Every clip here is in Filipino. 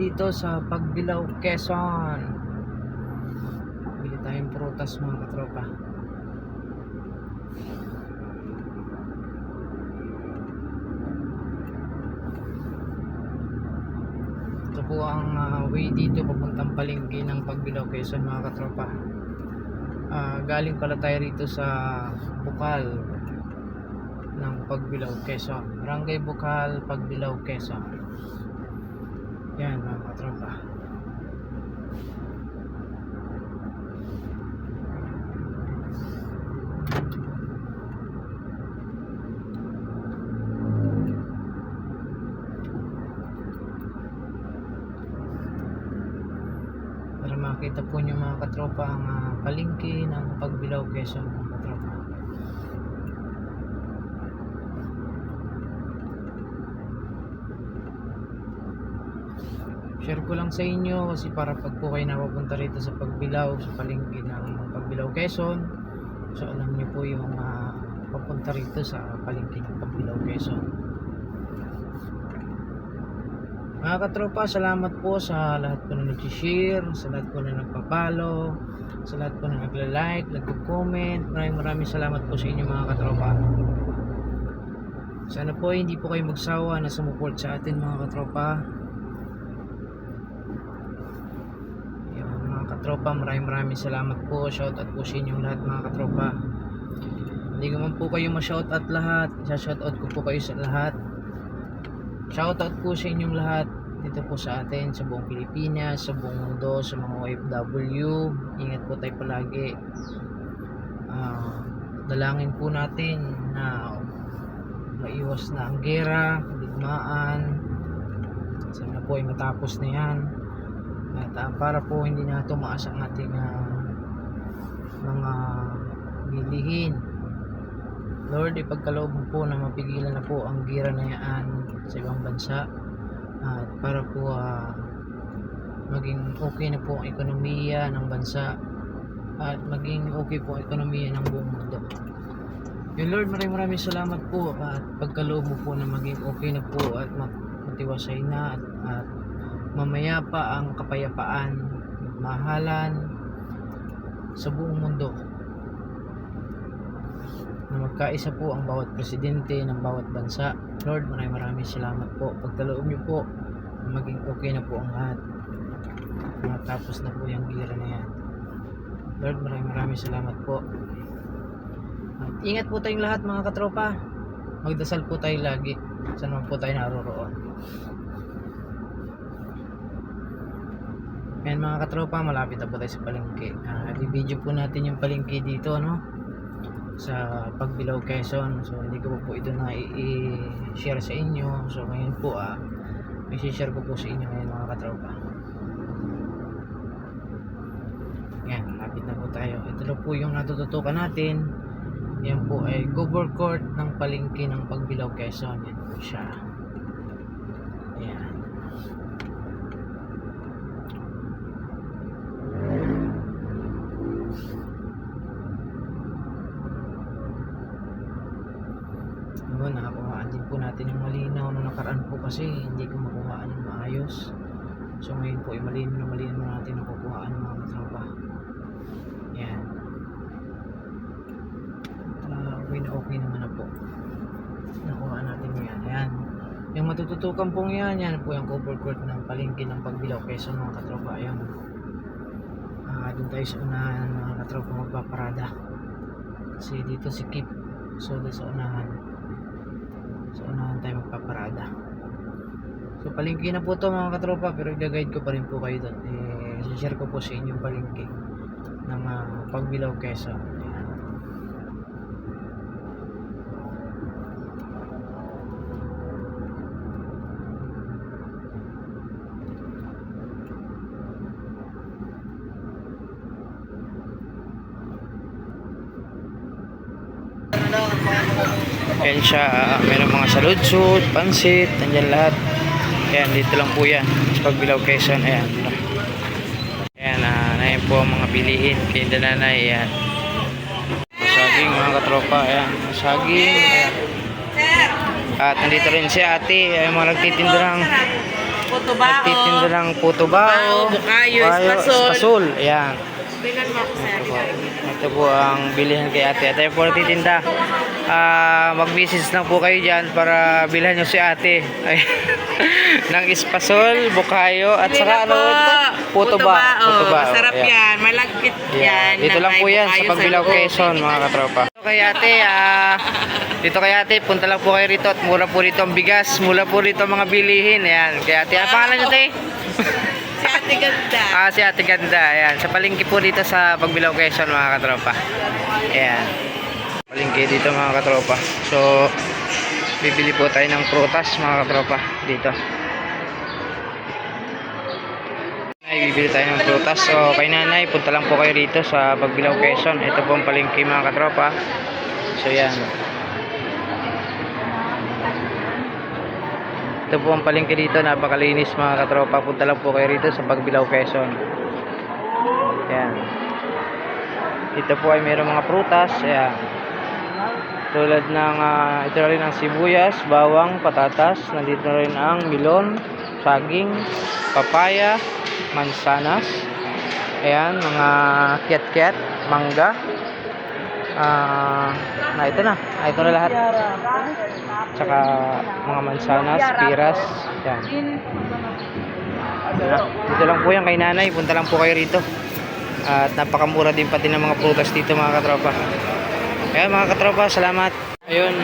dito sa Pagbilao, Quezon. Bili tayong prutas mga katropa. Ito po ang way dito papuntang palengke ng Pagbilao, Quezon mga katropa. Galing pala tayo rito sa Bukal ng Pagbilao, Quezon. Barangay Bukal, Pagbilao, Quezon. Yan mga katropa. Para makita po nyo mga katropa ang palengke ng Pagbilao, Quezon mga katropa. Share ko lang sa inyo kasi para pag po kayo napapunta rito sa Pagbilao, sa palengke ng Pagbilao, Quezon, so alam niyo po yung papunta rito sa palengke ng Pagbilao, Quezon. Mga katropa, salamat po sa lahat po na nag-share, sa lahat po na nagpa-follow, sa lahat po na nagla-like, nagko-comment. Maraming salamat po sa inyo mga katropa. Sana po hindi po kayo magsawa na sumuport sa atin mga katropa. Katropa, maraming salamat po. Shoutout po sa inyong lahat mga katropa. Hindi ko man po kayo ma-shoutout lahat, isa-shoutout ko po kayo sa lahat. Shoutout po sa inyong lahat dito po sa atin, sa buong Pilipinas, sa buong mundo, sa mga OFW. Ingat po tayo palagi. Dalangin po natin na maiwas na ang gera, digmaan. Sana po ay matapos na yan. At para po hindi na tumaas ang ating mga bilihin, Lord, ipagkaloob mo po na mapigilan na po ang gira na yan sa ibang bansa, at para po maging okay na po ang ekonomiya ng bansa at maging okay po ang ekonomiya ng buong mundo. Yung Lord, maraming salamat po at pagkaloob mo po na maging okay na po at matiwasay na at mamaya pa ang kapayapaan, mahalan sa buong mundo, na magkaisa po ang bawat presidente ng bawat bansa. Lord, maraming salamat po. Pagkaloob niyo po na maging okay na po ang lahat, matapos na po yung gira na yan. Lord, maraming salamat po. At ingat po tayong lahat mga katropa. Magdasal po tayo lagi saan man po tayo naroroon. Ayan mga katropa, malapit na po tayo sa palengke. I-video po natin yung palengke dito, no, sa Pagbilao, Quezon. So hindi ko po ito na i-share sa inyo. So ngayon po i-share ko po sa inyo ngayon mga katropa. Ayan, malapit na po tayo. Ito na po yung natututukan natin. Yan po ay cover court ng palengke ng Pagbilao, Quezon. Yan po siya. Ayan. Nakakuhaan din po natin yung malinaw nung nakaraan po kasi hindi ko makuhaan ng maayos. So ngayon po ay malinaw natin nakukuhaan ng mga tropa. Yan. Okay naman na po. Nakuha natin yan. Ayan. Yung matututukan pong yan po yung cover court ng palengke ng Pagbilao, Quezon mga katropa. Ayan. Doon tayo sa unahan mga katropa magpaparada. Kasi dito si Kip. So doon sa unahan tayo magpaparada. So palengke na po to mga katropa, pero i-guide ko pa rin po kayo doon. I-share ko po sa inyo yung palengke ng Pagbilao, Quezon. Ayan siya, meron mga saludsud, pansit, nandyan lahat. Ayan, dito lang po yan sa Pagbilao, Quezon. Ayan, ayan po ang mga bilihin kay nanay. Ayan, saging mga katropa. Ayan, saging. Ayan. At nandito rin si ate, ay mga nagtitinda ng puto bao. Nagtitinda ng puto bao, Bukayo, espasol. espasol. Ayan. Bilan mo ako sa Ito po. akin. Ito po ang bilihan kay ate. Ate po nagtitinda. Mag-message lang po kayo dyan para bilhan nyo si ate. Ay, ng espasol, bukayo, at saka ano ito? Puto ba? Puto ba? Masarap Ayan. yan. Malagkit yan. Dito na lang may po yan sa bukayo Pagbilao, loob. Quezon, mga katropa. Dito kay ate, punta lang po kayo rito at mura po rito ang bigas, mura po rito ang mga bilihin. Ayan, kay ate. Ano pangalan nyo, te? Si Ate Ganda. Si Ate Ganda. Ayan, sa palengke po dito sa Pagbilao, Quezon, mga katropa. Ayan. Palengke dito, mga katropa. So, bibili po tayo ng prutas, mga katropa, dito. Ay, bibili tayo ng prutas. So, kay nanay, punta lang po kayo rito sa Pagbilao, Quezon. Ito po ang palengke, mga katropa. So, yan. Ito po ang palengke dito, napakalinis, mga katropa. Punta lang po kayo rito sa Pagbilao, Quezon. Yan. Ito po ay mayroong mga prutas. Ayan. Tulad ng ito rin ang sibuyas, bawang, patatas. Nandito rin ang melon, saging, papaya, mansanas. Ayan, mga kiat-kiat, mangga. Ito na. Ito na lahat. Tsaka mga mansanas, piras. Yan. Dito lang po yan kay nanay. Punta lang po kayo rito. At napakamura din pati ng mga prutas dito, mga katropa. Kaya mga katropa, salamat. Ayun,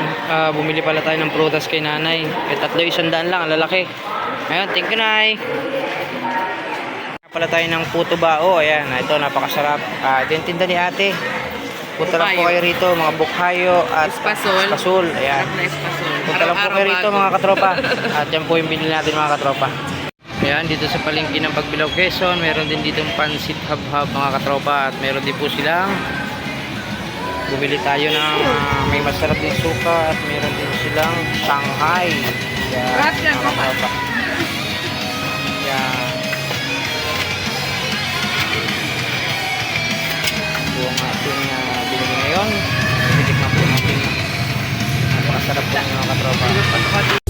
bumili pala tayo ng prutas kay nanay. Tatlo 100 lang, ang lalaki. Ayun, thank you, nay. Pala tayo ng puto bao. Ayan, ito napakasarap. Ito yung tinda ni ate. Punta lang po kayo rito, mga bukhayo at espasol. Ayan. Sarap na espasol. Punta lang po kayo rito, mga katropa. At yan po yung binili natin, mga katropa. Ayan, dito sa palengke ng Pagbilao, Quezon, meron din ditong pansit habhab, mga katropa. At meron din po silang bumili tayo ng may masarap din suka. At meron din silang Shanghai. Ayan, mga katropa. Ayan. Ito ang ating binili ngayon. Titikman po natin. Napakasarap po, mga katropa.